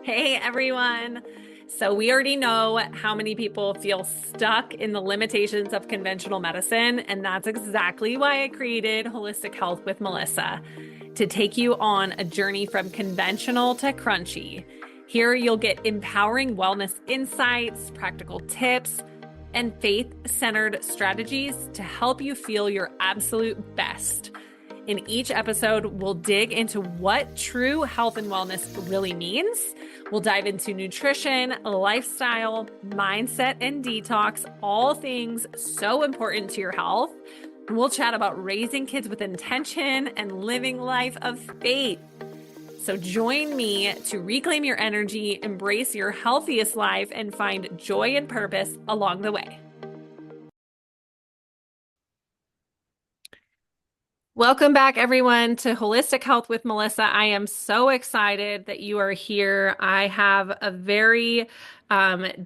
Hey everyone. So, we already know how many people feel stuck in the limitations of conventional medicine, and that's exactly why I created Holistic Health with Melissa to take you on a journey from conventional to crunchy. Here, you'll get empowering wellness insights, practical tips, and faith centered strategies to help you feel your absolute best. In each episode, we'll dig into what true health and wellness really means. We'll dive into nutrition, lifestyle, mindset, and detox, all things so important to your health. We'll chat about raising kids with intention and living life of faith. So join me to reclaim your energy, embrace your healthiest life, and find joy and purpose along the way. Welcome back, everyone, to Holistic Health with Melissa. I am so excited that you are here. I have a very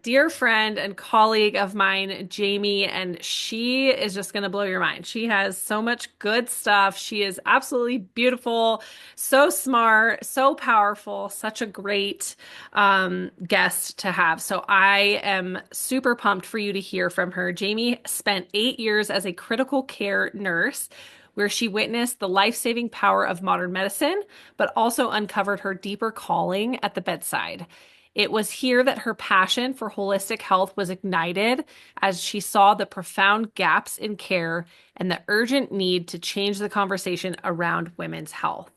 dear friend and colleague of mine, Jamie, and she is just going to blow your mind. She has so much good stuff. She is absolutely beautiful, so smart, so powerful, such a great guest to have. So I am super pumped for you to hear from her. Jamie spent 8 years as a critical care nurse where she witnessed the life-saving power of modern medicine, but also uncovered her deeper calling at the bedside. It was here that her passion for holistic health was ignited as she saw the profound gaps in care and the urgent need to change the conversation around women's health.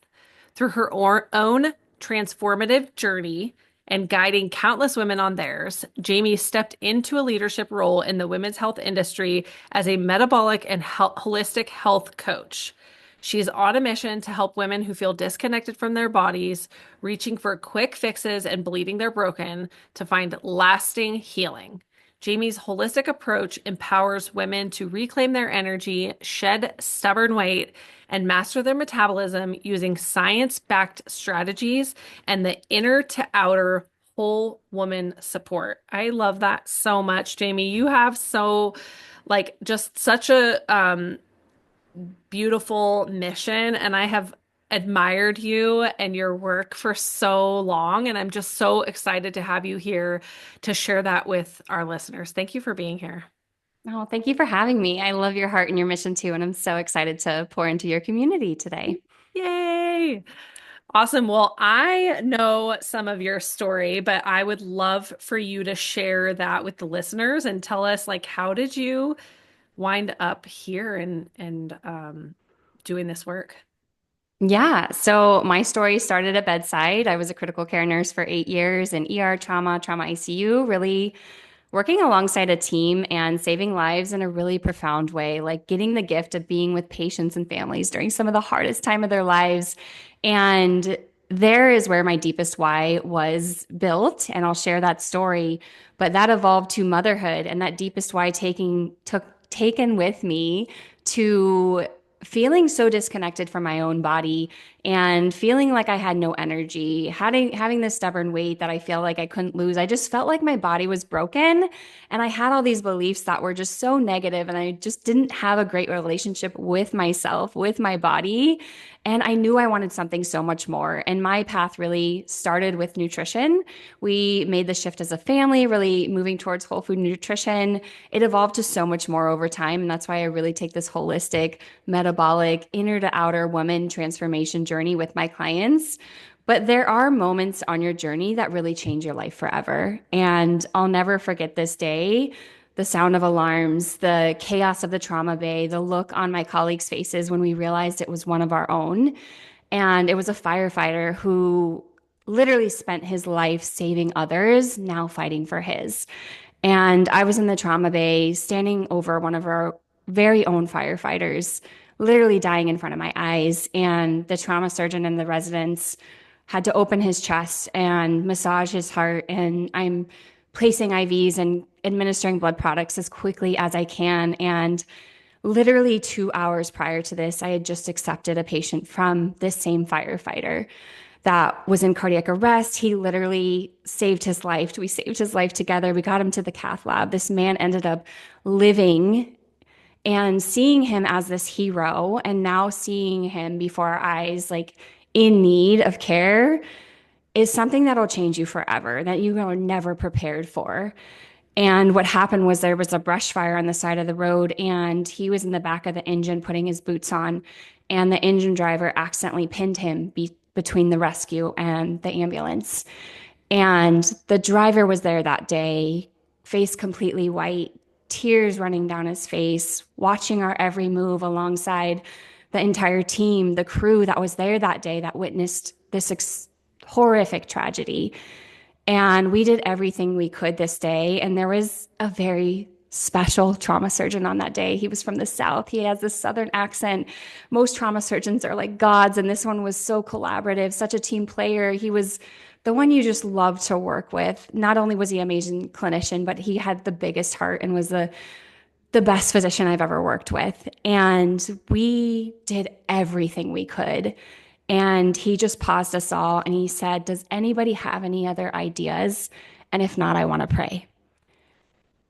Through her own transformative journey and guiding countless women on theirs, Jamie stepped into a leadership role in the women's health industry as a metabolic and holistic health coach. She's on a mission to help women who feel disconnected from their bodies, reaching for quick fixes and believing they're broken, to find lasting healing. Jamie's holistic approach empowers women to reclaim their energy, shed stubborn weight, and master their metabolism using science-backed strategies and the inner to outer whole woman support. I love that so much, Jamie. You have just such a beautiful mission, and I have admired you and your work for so long, and I'm just so excited to have you here to share that with our listeners. Thank you for being here. Oh, thank you for having me. I love your heart and your mission too, and I'm so excited to pour into your community today. Yay! Awesome. Well, I know some of your story, but I would love for you to share that with the listeners and tell us, like, how did you wind up here and doing this work? Yeah, so my story started at bedside. I was a critical care nurse for 8 years in ER trauma ICU, really working alongside a team and saving lives in a really profound way, like getting the gift of being with patients and families during some of the hardest time of their lives. And there is where my deepest why was built, and I'll share that story. But that evolved to motherhood, and that deepest why taken with me to feeling so disconnected from my own body and feeling like I had no energy, having this stubborn weight that I feel like I couldn't lose. I just felt like my body was broken, and I had all these beliefs that were just so negative, and I just didn't have a great relationship with myself, with my body. And I knew I wanted something so much more. And my path really started with nutrition. We made the shift as a family, really moving towards whole food nutrition. It evolved to so much more over time. And that's why I really take this holistic, metabolic, inner to outer woman transformation journey with my clients. But there are moments on your journey that really change your life forever. And I'll never forget this day, the sound of alarms, the chaos of the trauma bay, the look on my colleagues' faces when we realized it was one of our own. And it was a firefighter who literally spent his life saving others, now fighting for his. And I was in the trauma bay standing over one of our very own firefighters, literally dying in front of my eyes. And the trauma surgeon and the residents had to open his chest and massage his heart. And I'm placing IVs and administering blood products as quickly as I can. And literally 2 hours prior to this, I had just accepted a patient from this same firefighter that was in cardiac arrest. He literally saved his life. We saved his life together. We got him to the cath lab. This man ended up living, and seeing him as this hero, and now seeing him before our eyes, like in need of care, is something that'll change you forever, that you are never prepared for. And what happened was there was a brush fire on the side of the road, and he was in the back of the engine putting his boots on, and the engine driver accidentally pinned him between the rescue and the ambulance. And the driver was there that day, face completely white, tears running down his face, watching our every move alongside the entire team, the crew that was there that day that witnessed this horrific tragedy. And we did everything we could this day. And there was a very special trauma surgeon on that day. He was from the South. He has this Southern accent. Most trauma surgeons are like gods. And this one was so collaborative, such a team player. He was the one you just love to work with. Not only was he an amazing clinician, but he had the biggest heart and was the best physician I've ever worked with. And we did everything we could. And he just paused us all and he said, "Does anybody have any other ideas? And if not, I want to pray."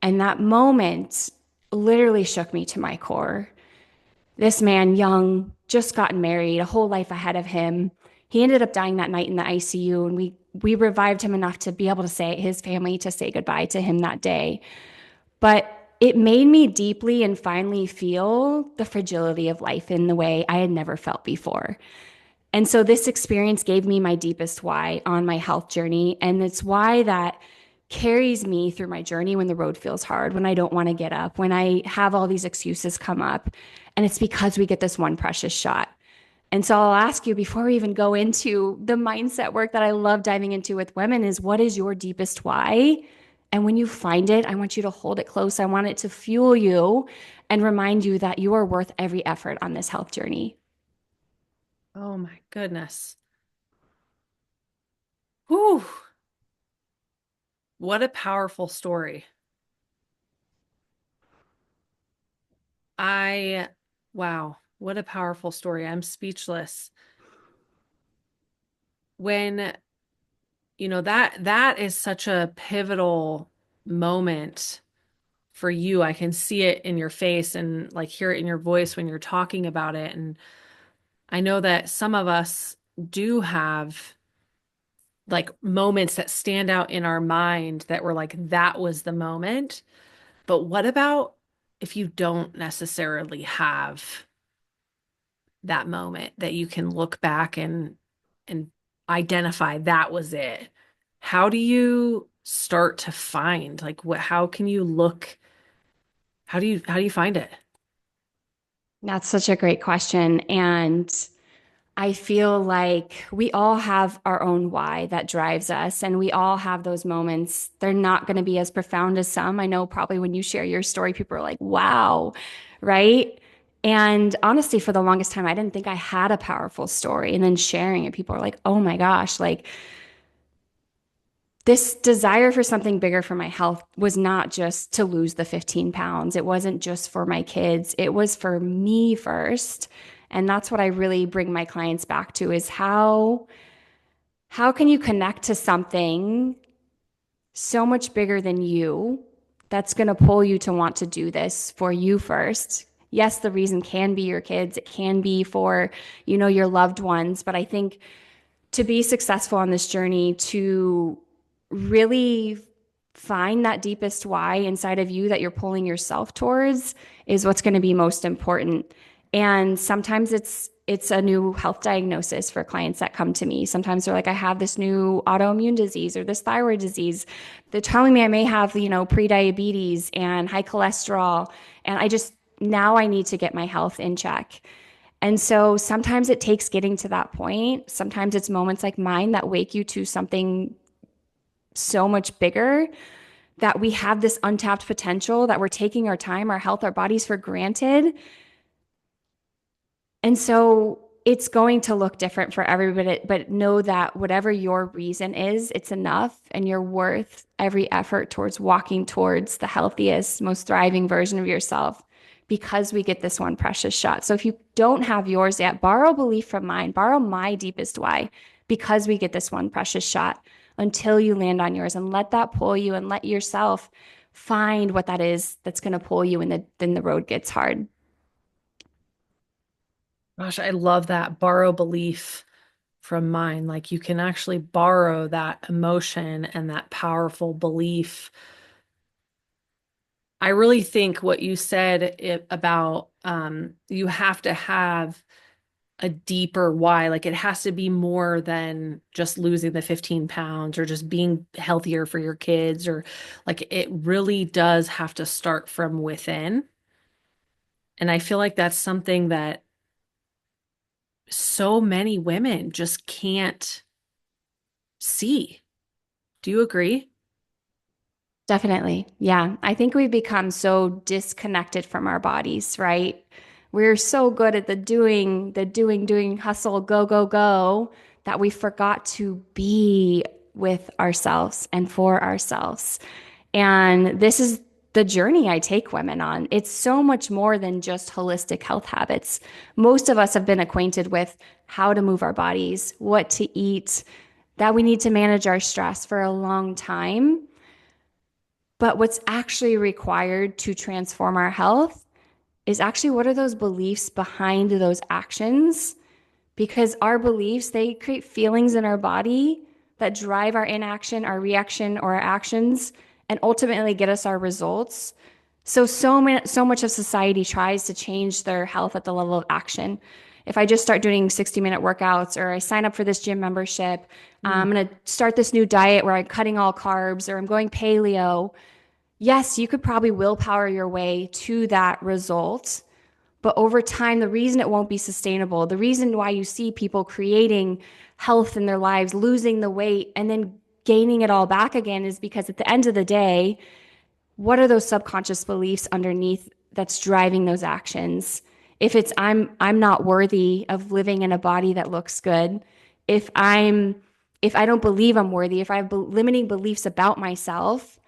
And that moment literally shook me to my core. This man, young, just gotten married, a whole life ahead of him. He ended up dying that night in the ICU, and we revived him enough to be able to say his family to say goodbye to him that day. But it made me deeply and finally feel the fragility of life in the way I had never felt before. And so this experience gave me my deepest why on my health journey. And it's why that carries me through my journey when the road feels hard, when I don't want to get up, when I have all these excuses come up. And it's because we get this one precious shot. And so I'll ask you before we even go into the mindset work that I love diving into with women is what is your deepest why? And when you find it, I want you to hold it close. I want it to fuel you and remind you that you are worth every effort on this health journey. Oh my goodness. Whew. What a powerful story. I, wow, what a powerful story. I'm speechless. When, that is such a pivotal moment for you. I can see it in your face and like hear it in your voice when you're talking about it. And I know that some of us do have like moments that stand out in our mind that were like, that was the moment. But what about if you don't necessarily have that moment that you can look back and identify that was it? How do you start to find like what how can you look how do you find it? That's such a great question. And I feel like we all have our own why that drives us, and we all have those moments. They're not going to be as profound as some. I know probably when you share your story, people are like, wow, right? And honestly, for the longest time, I didn't think I had a powerful story. And then sharing it, people are like, oh my gosh, like this desire for something bigger for my health was not just to lose the 15 pounds. It wasn't just for my kids. It was for me first. And that's what I really bring my clients back to is how can you connect to something so much bigger than you that's going to pull you to want to do this for you first? Yes, the reason can be your kids. It can be for, your loved ones, but I think to be successful on this journey, to really find that deepest why inside of you that you're pulling yourself towards is what's going to be most important. And sometimes it's a new health diagnosis for clients that come to me. Sometimes they're like, I have this new autoimmune disease or this thyroid disease. They're telling me I may have, pre-diabetes and high cholesterol. And now I need to get my health in check. And so sometimes it takes getting to that point. Sometimes it's moments like mine that wake you to something so much bigger that we have this untapped potential that we're taking our time, our health, our bodies for granted. And so it's going to look different for everybody, but know that whatever your reason is, it's enough and you're worth every effort towards walking towards the healthiest, most thriving version of yourself because we get this one precious shot. So if you don't have yours yet, borrow belief from mine, borrow my deepest why because we get this one precious shot until you land on yours and let that pull you and let yourself find what that is that's going to pull you when the road gets hard. Gosh, I love that borrow belief from mine. Like you can actually borrow that emotion and that powerful belief. I really think what you said about you have to have a deeper why. Like it has to be more than just losing the 15 pounds or just being healthier for your kids, or like it really does have to start from within. And I feel like that's something that so many women just can't see. Do you agree? Definitely. Yeah. I think we've become so disconnected from our bodies, right? We're so good at doing, hustle, go, go, go, that we forgot to be with ourselves and for ourselves. And this is the journey I take women on. It's so much more than just holistic health habits. Most of us have been acquainted with how to move our bodies, what to eat, that we need to manage our stress for a long time. But what's actually required to transform our health is actually what are those beliefs behind those actions? Because our beliefs, they create feelings in our body that drive our inaction, our reaction, or our actions, and ultimately get us our results. So much of society tries to change their health at the level of action. If I just start doing 60-minute workouts, or I sign up for this gym membership, Mm. I'm going to start this new diet where I'm cutting all carbs, or I'm going paleo. Yes, you could probably willpower your way to that result. But over time, the reason it won't be sustainable, the reason why you see people creating health in their lives, losing the weight, and then gaining it all back again is because at the end of the day, what are those subconscious beliefs underneath that's driving those actions? If it's I'm not worthy of living in a body that looks good, if I'm if I don't believe I'm worthy, if I have limiting beliefs about myself,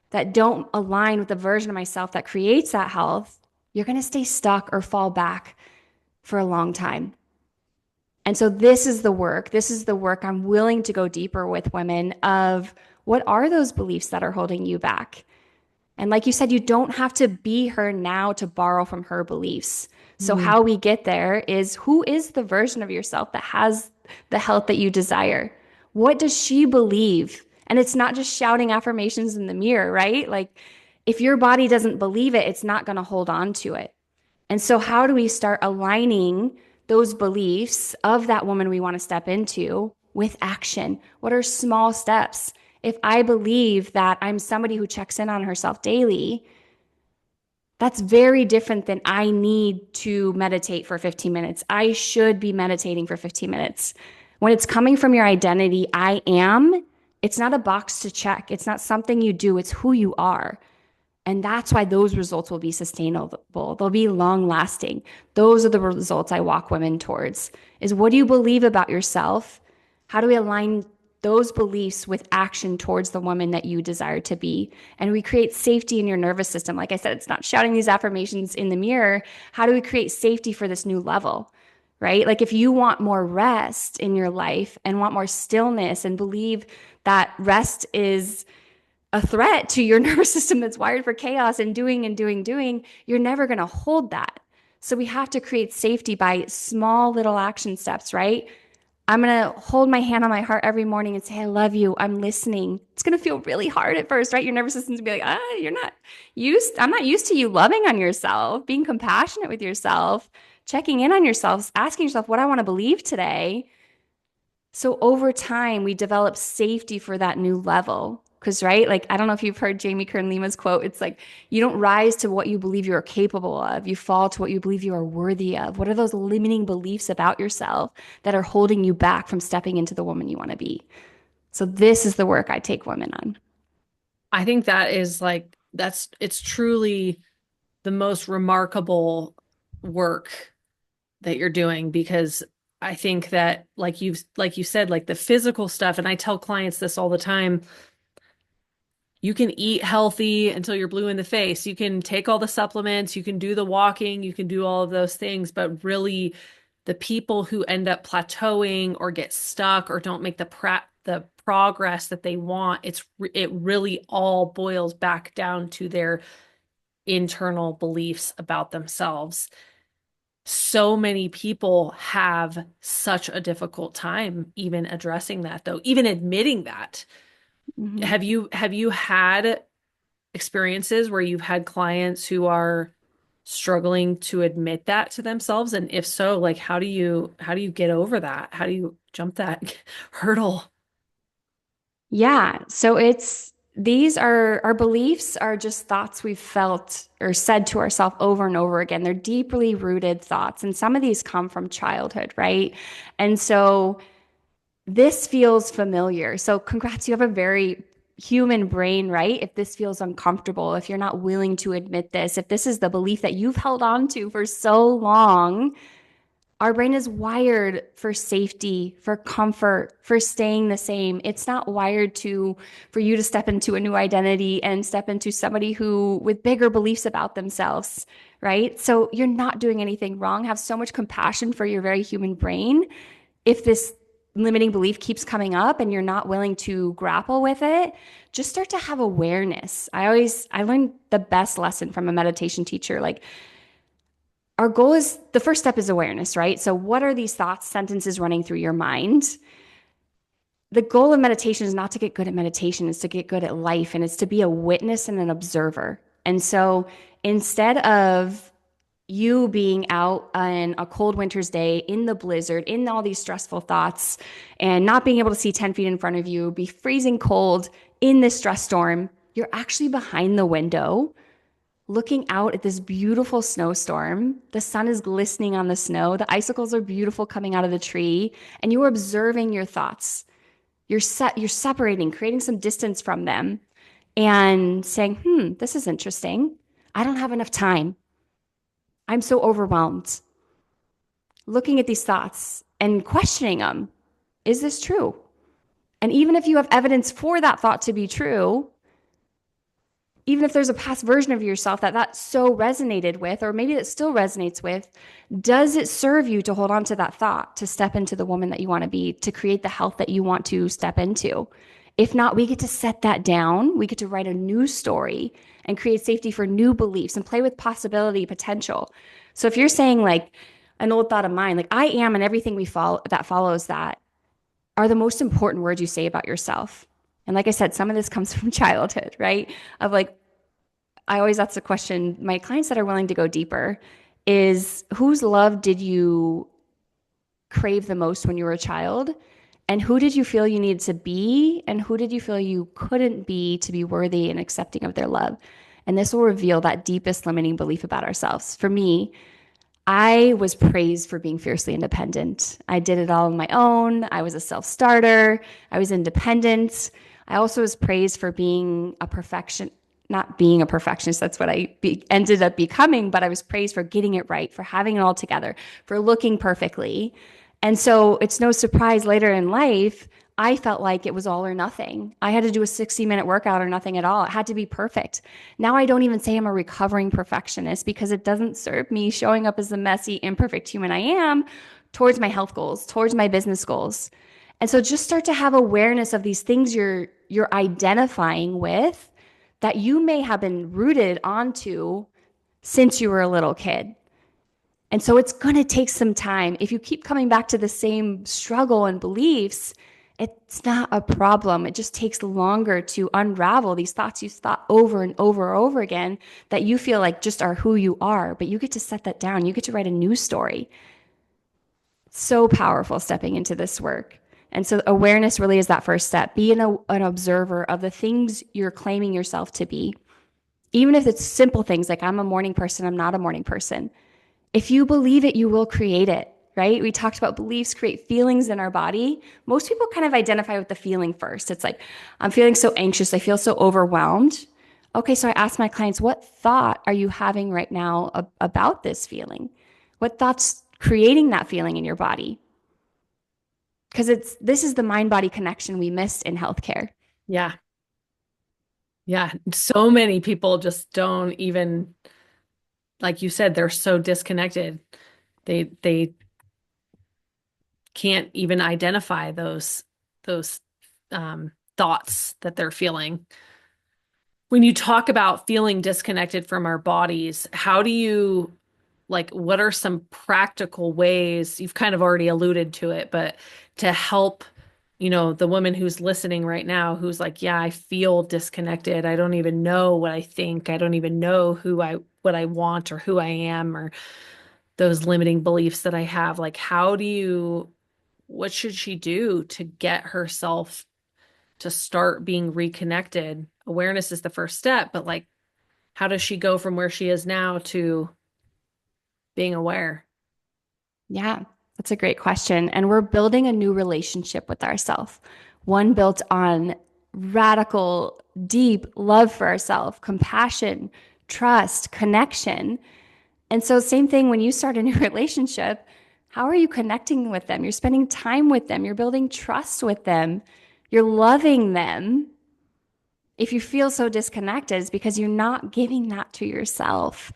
that don't align with the version of myself that creates that health, you're going to stay stuck or fall back for a long time. And so this is the work. This is the work I'm willing to go deeper with women of what are those beliefs that are holding you back? And like you said, you don't have to be her now to borrow from her beliefs. So Mm. how we get there is who is the version of yourself that has the health that you desire? What does she believe? And it's not just shouting affirmations in the mirror, right? Like if your body doesn't believe it, it's not going to hold on to it. And so, how do we start aligning those beliefs of that woman we want to step into with action? What are small steps? If I believe that I'm somebody who checks in on herself daily, that's very different than I need to meditate for 15 minutes. I should be meditating for 15 minutes. When it's coming from your identity, I am, it's not a box to check. It's not something you do, it's who you are. And that's why those results will be sustainable. They'll be long lasting. Those are the results I walk women towards. Is what do you believe about yourself? How do we align those beliefs with action towards the woman that you desire to be? And we create safety in your nervous system. Like I said, it's not shouting these affirmations in the mirror. How do we create safety for this new level? Right? Like if you want more rest in your life and want more stillness and believe that rest is a threat to your nervous system that's wired for chaos and doing, you're never going to hold that. So we have to create safety by small little action steps, right? I'm going to hold my hand on my heart every morning and say, I love you. I'm listening. It's going to feel really hard at first, right? Your nervous system's going to be like, you're not I'm not used to you loving on yourself, being compassionate with yourself, checking in on yourself, asking yourself what I want to believe today. So over time, we develop safety for that new level. Because, right, like, I don't know if you've heard Jamie Kern Lima's quote. It's like, you don't rise to what you believe you are capable of. You fall to what you believe you are worthy of. What are those limiting beliefs about yourself that are holding you back from stepping into the woman you want to be? So, this is the work I take women on. I think that is like it's truly the most remarkable work that you're doing, because I think that like you said, like the physical stuff, and I tell clients this all the time, you can eat healthy until you're blue in the face. You can take all the supplements, you can do the walking, you can do all of those things, but really the people who end up plateauing or get stuck or don't make the progress that they want, it really all boils back down to their internal beliefs about themselves. so many people have such a difficult time even addressing that though, even admitting that. Mhm. Have you had experiences where you've had clients who are struggling to admit that to themselves? And if so, like how do you get over that? How do you jump that hurdle? Yeah. So it's these are our beliefs are just thoughts we've felt or said to ourselves over and over again. They're deeply rooted thoughts. And some of these come from childhood, right? And so this feels familiar. So congrats, you have a very human brain, right? If this feels uncomfortable, if you're not willing to admit this, if this is the belief that you've held on to for so long, our brain is wired for safety, for comfort, for staying the same. It's not wired to for you to step into a new identity and step into somebody who with bigger beliefs about themselves, right? So you're not doing anything wrong. Have so much compassion for your very human brain. If this limiting belief keeps coming up and you're not willing to grapple with it, just start to have awareness. I learned the best lesson from a meditation teacher. Like our goal is the first step is awareness, right? So, what are these thoughts, sentences running through your mind? The goal of meditation is not to get good at meditation, it's to get good at life and it's to be a witness and an observer. And so, instead of you being out on a cold winter's day in the blizzard, in all these stressful thoughts, and not being able to see 10 feet in front of you, be freezing cold in this stress storm, you're actually behind the window looking out at this beautiful snowstorm. The sun is glistening on the snow. The icicles are beautiful coming out of the tree, and you're observing your thoughts. You're separating, creating some distance from them, and saying, this is interesting. I don't have enough time. I'm so overwhelmed." Looking at these thoughts and questioning them. Is this true? And even if you have evidence for that thought to be true, even if there's a past version of yourself that so resonated with, or maybe that still resonates with, does it serve you to hold on to that thought, to step into the woman that you want to be, to create the health that you want to step into? If not, we get to set that down. We get to write a new story and create safety for new beliefs and play with possibility, potential. So if you're saying like an old thought of mine, like I am and everything we follow that follows that are the most important words you say about yourself. And like I said, some of this comes from childhood, right? Of like, I always ask the question, my clients that are willing to go deeper is whose love did you crave the most when you were a child? And who did you feel you needed to be? And who did you feel you couldn't be to be worthy and accepting of their love? And this will reveal that deepest limiting belief about ourselves. For me, I was praised for being fiercely independent. I did it all on my own. I was a self starter. I was independent. I also was praised for being a perfection, not being a perfectionist. That's what ended up becoming, but I was praised for getting it right, for having it all together, for looking perfectly. And so it's no surprise later in life, I felt like it was all or nothing. I had to do a 60-minute workout or nothing at all. It had to be perfect. Now I don't even say I'm a recovering perfectionist because it doesn't serve me showing up as the messy, imperfect human I am towards my health goals, towards my business goals. And so just start to have awareness of these things you're identifying with that you may have been rooted onto since you were a little kid. And so it's going to take some time. If you keep coming back to the same struggle and beliefs, it's not a problem. It just takes longer to unravel these thoughts you've thought over and over and over again that you feel like just are who you are. But you get to set that down. You get to write a new story. So powerful stepping into this work. And so awareness really is that first step. Be an observer of the things you're claiming yourself to be. Even if it's simple things like I'm a morning person, I'm not a morning person. If you believe it, you will create it, right? We talked about beliefs create feelings in our body. Most people kind of identify with the feeling first. It's like, I'm feeling so anxious. I feel so overwhelmed. Okay, so I ask my clients, what thought are you having right now about this feeling? What thoughts creating that feeling in your body? Because this is the mind body connection we missed in healthcare. Yeah. Yeah. So many people just don't even, like you said, they're so disconnected. They can't even identify those thoughts that they're feeling. When you talk about feeling disconnected from our bodies, how do you like what are some practical ways, you've kind of already alluded to it, but to help, the woman who's listening right now who's like, yeah, I feel disconnected. I don't even know what I think. I don't even know what I want or who I am or those limiting beliefs that I have. Like, what should she do to get herself to start being reconnected? Awareness is the first step, but like, how does she go from where she is now to being aware? Yeah, that's a great question. And we're building a new relationship with ourselves, one built on radical, deep love for ourselves, compassion, trust, connection. And so, same thing when you start a new relationship, how are you connecting with them? You're spending time with them, you're building trust with them, you're loving them. If you feel so disconnected, it's because you're not giving that to yourself.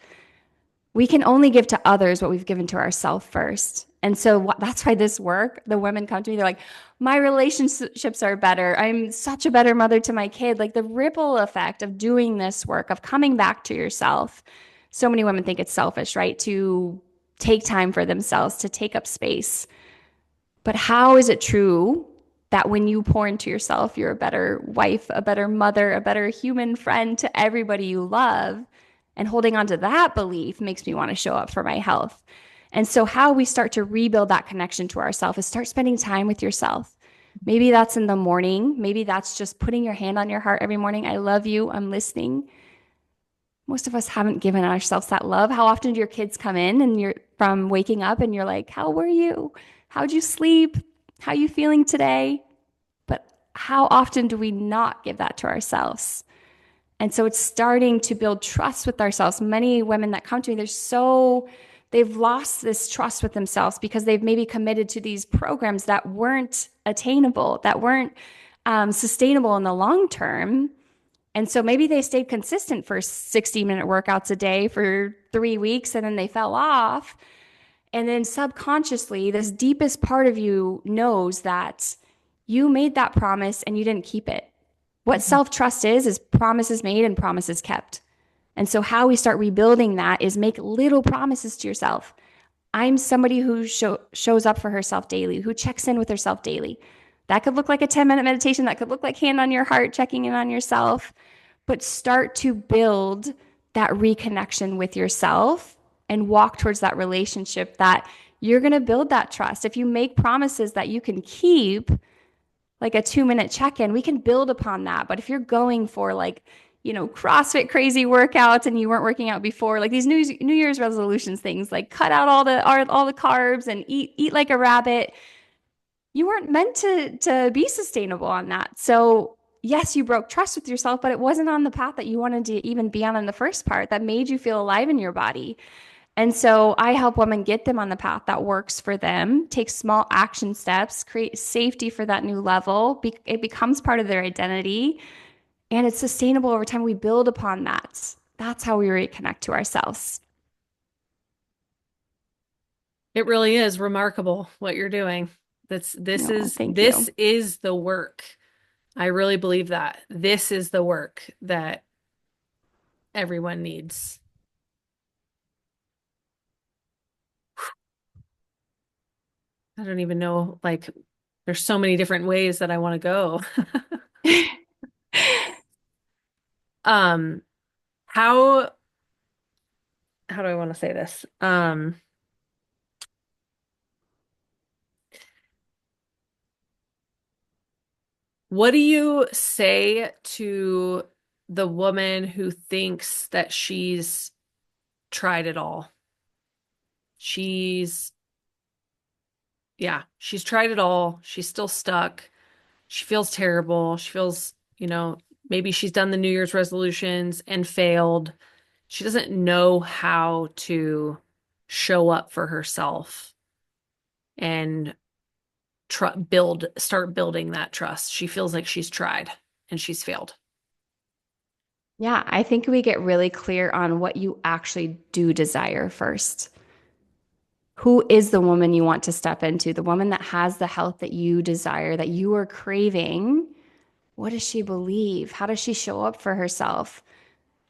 We can only give to others what we've given to ourselves first. And so that's why this work, the women come to me, they're like, my relationships are better. I'm such a better mother to my kid. Like the ripple effect of doing this work, of coming back to yourself. So many women think it's selfish, right? To take time for themselves, to take up space. But how is it true that when you pour into yourself, you're a better wife, a better mother, a better human friend to everybody you love? And holding on to that belief makes me want to show up for my health. And so, how we start to rebuild that connection to ourselves is start spending time with yourself. Maybe that's in the morning. Maybe that's just putting your hand on your heart every morning. I love you. I'm listening. Most of us haven't given ourselves that love. How often do your kids come in and you're from waking up and you're like, how were you? How'd you sleep? How are you feeling today? But how often do we not give that to ourselves? And so it's starting to build trust with ourselves. Many women that come to me, they've lost this trust with themselves because they've maybe committed to these programs that weren't attainable, that weren't sustainable in the long term. And so maybe they stayed consistent for 60-minute workouts a day for 3 weeks and then they fell off. And then subconsciously, this deepest part of you knows that you made that promise and you didn't keep it. What Mhm. self trust is promises made and promises kept. And so, how we start rebuilding that is make little promises to yourself. I'm somebody who shows up for herself daily, who checks in with herself daily. That could look like a 10-minute meditation. That could look like hand on your heart, checking in on yourself. But start to build that reconnection with yourself and walk towards that relationship that you're going to build that trust. If you make promises that you can keep, like a 2-minute check in, we can build upon that. But if you're going for CrossFit crazy workouts and you weren't working out before, like these New Year's resolutions things, like cut out all the carbs and eat like a rabbit, you weren't meant to be sustainable on that. So yes, you broke trust with yourself, but it wasn't on the path that you wanted to even be on in the first part that made you feel alive in your body. And so I help women get them on the path that works for them, take small action steps, create safety for that new level. It becomes part of their identity and it's sustainable over time. We build upon that. That's how we reconnect to ourselves. It really is remarkable what you're doing. This No, is thank this you. is the work. I really believe that. This is the work that everyone needs. I don't even know, like, there's so many different ways that I want to go. Um, how how do I want to say this? What do you say to the woman who thinks that she's tried it all? She's, yeah, she's tried it all. She's still stuck. She feels terrible. She feels, maybe she's done the New Year's resolutions and failed. She doesn't know how to show up for herself and start building that trust. She feels like she's tried and she's failed. Yeah, I think we get really clear on what you actually do desire first. Who is the woman you want to step into? The woman that has the health that you desire, that you are craving. What does she believe? How does she show up for herself?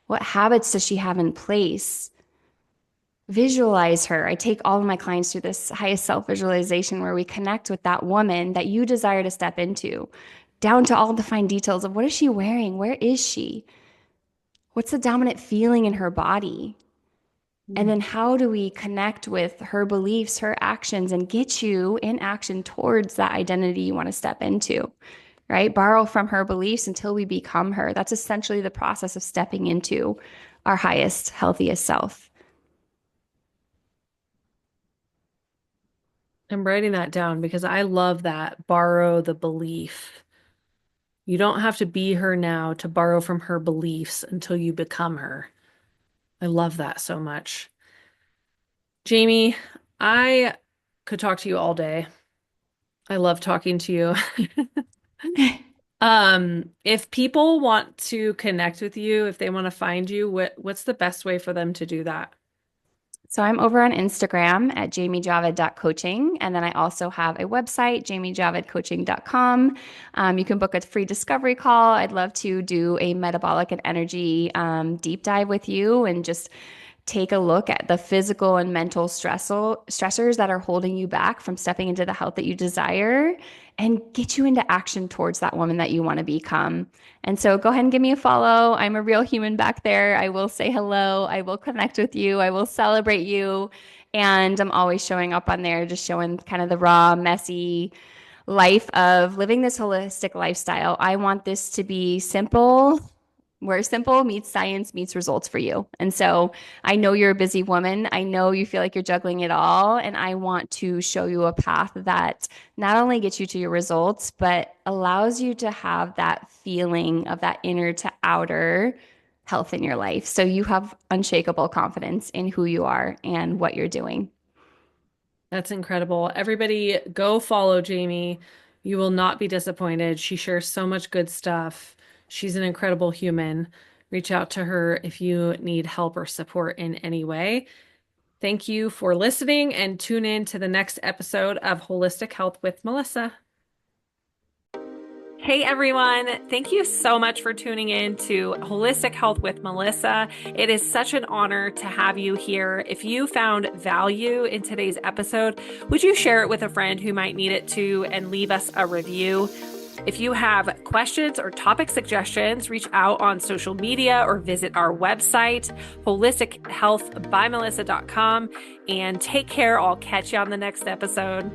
What habits does she have in place? Visualize her. I take all of my clients through this highest self visualization where we connect with that woman that you desire to step into, down to all the fine details of what is she wearing? Where is she? What's the dominant feeling in her body? And then how do we connect with her beliefs, her actions, and get you in action towards that identity you want to step into, right? Borrow from her beliefs until we become her. That's essentially the process of stepping into our highest, healthiest self. I'm writing that down because I love that. Borrow the belief. You don't have to be her now to borrow from her beliefs until you become her. I love that so much. Jamie, I could talk to you all day. I love talking to you. If people want to connect with you, if they want to find you, what's the best way for them to do that? So I'm over on Instagram at jamiejaved.coaching. And then I also have a website, jamiejavedcoaching.com. You can book a free discovery call. I'd love to do a metabolic and energy deep dive with you and just take a look at the physical and mental stressors that are holding you back from stepping into the health that you desire and get you into action towards that woman that you want to become. And so go ahead and give me a follow. I'm a real human back there. I will say hello. I will connect with you. I will celebrate you. And I'm always showing up on there, just showing kind of the raw, messy life of living this holistic lifestyle. I want this to be simple, where simple meets science meets results for you. And so I know you're a busy woman. I know you feel like you're juggling it all. And I want to show you a path that not only gets you to your results, but allows you to have that feeling of that inner to outer health in your life. So you have unshakable confidence in who you are and what you're doing. That's incredible. Everybody go follow Jamie. You will not be disappointed. She shares so much good stuff. She's an incredible human. Reach out to her if you need help or support in any way. Thank you for listening and tune in to the next episode of Holistic Health with Melissa. Hey everyone, thank you so much for tuning in to Holistic Health with Melissa. It is such an honor to have you here. If you found value in today's episode, would you share it with a friend who might need it too and leave us a review? If you have questions or topic suggestions, reach out on social media or visit our website, holistichealthbymelissa.com, and take care. I'll catch you on the next episode.